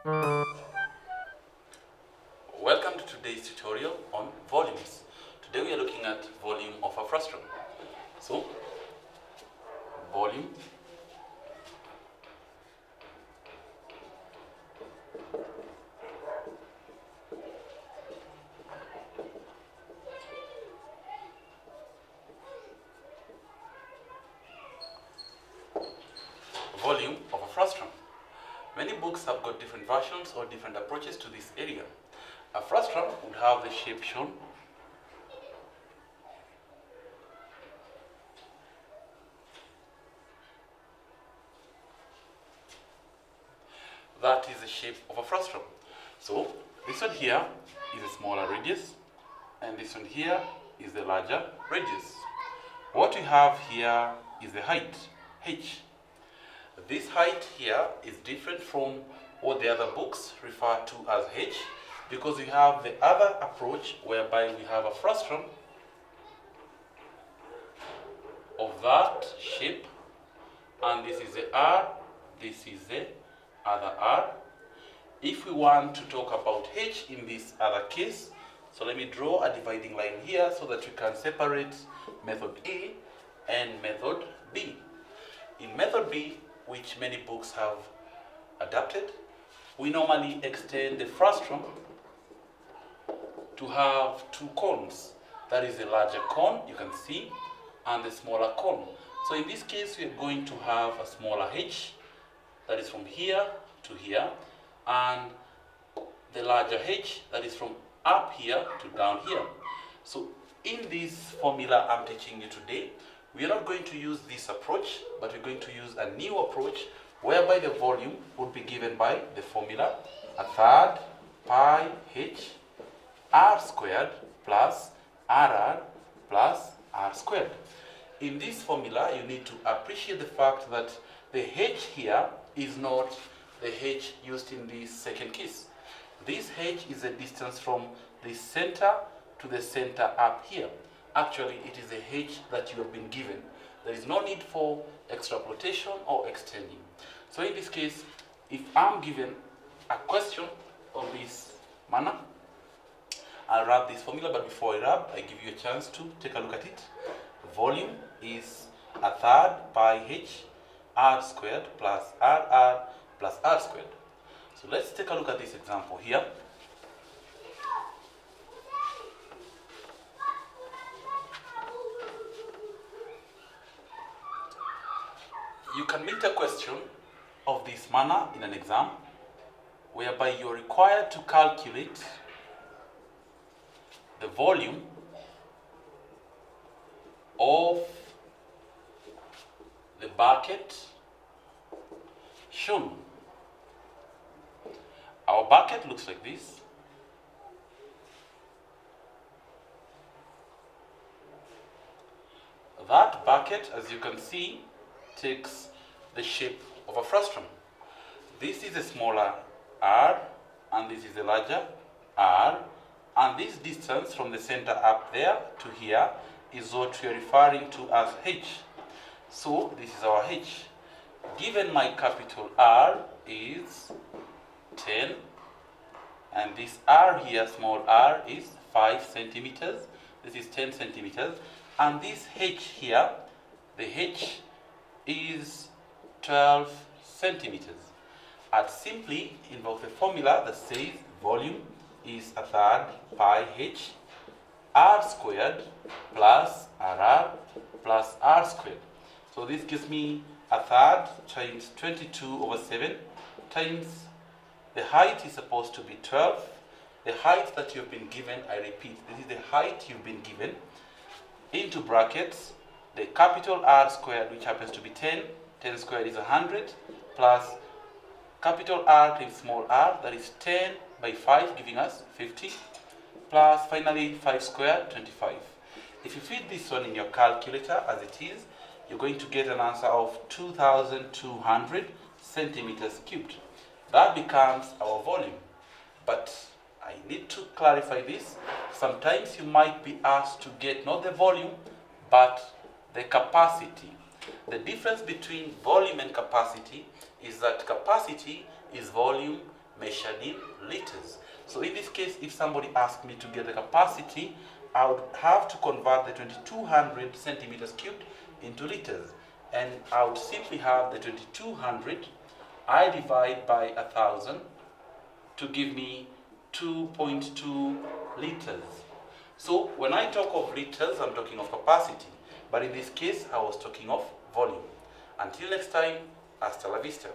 Welcome to today's tutorial on volumes. Today we are looking at volume of a frustrum. So, volume volume of a frustrum. Many books have got different versions or different approaches to this area. A frustrum would have the shape shown. That is the shape of a frustrum. So this one here is a smaller radius and this one here is the larger radius. What we have here is the height, h. This height here is different from what the other books refer to as h, because we have the other approach whereby we have a frustrum of that shape, and this is the r, this is the other r. If we want to talk about h in this other case, so let me draw a dividing line here so that we can separate method A and method B. In method B, which many books have adapted, we normally extend the frustrum to have two cones. That is the larger cone, you can see, and the smaller cone. So in this case, we are going to have a smaller h, that is from here to here, and the larger h, that is from up here to down here. So in this formula I'm teaching you today, we are not going to use this approach, but we're going to use a new approach whereby the volume would be given by the formula a third pi h r squared plus rr plus r squared. In this formula, you need to appreciate the fact that the h here is not the h used in this second case. This h is the distance from the center to the center up here. Actually, it is the h that you have been given. There is no need for extrapolation or extending. So in this case, if I'm given a question of this manner, I'll rub this formula, but before I rub, I give you a chance to take a look at it. Volume is a third pi h r squared plus rr plus r squared. So let's take a look at this example here. You can meet a question of this manner in an exam, whereby you're required to calculate the volume of the bucket shown. Our bucket looks like this. That bucket, as you can see, takes the shape of a frustrum. This is a smaller r and this is a larger r, and this distance from the center up there to here is what we are referring to as h. So this is our h. Given my capital R is 10, and this r here, small r, is 5 centimeters. This is 10 centimeters, and this h here, the h is 12 centimeters. I'd simply invoke the formula that says volume is a third pi h r squared plus rr plus r squared. So this gives me a third times 22 over 7 times the height is supposed to be 12. The height that you've been given, I repeat, this is the height you've been given, into brackets the capital R squared, which happens to be 10. 10 squared is 100, plus capital R times small r, that is 10 by 5, giving us 50, plus finally 5 squared, 25. If you feed this one in your calculator as it is, you're going to get an answer of 2,200 centimeters cubed. That becomes our volume. But I need to clarify this. Sometimes you might be asked to get not the volume, but the capacity. The difference between volume and capacity is that capacity is volume measured in liters. So in this case, if somebody asked me to get the capacity, I would have to convert the 2200 centimeters cubed into liters. And I would simply have the 2200, I divide by 1000 to give me 2.2 liters. So when I talk of liters, I'm talking of capacity. But in this case, I was talking of volume. Until next time, hasta la vista.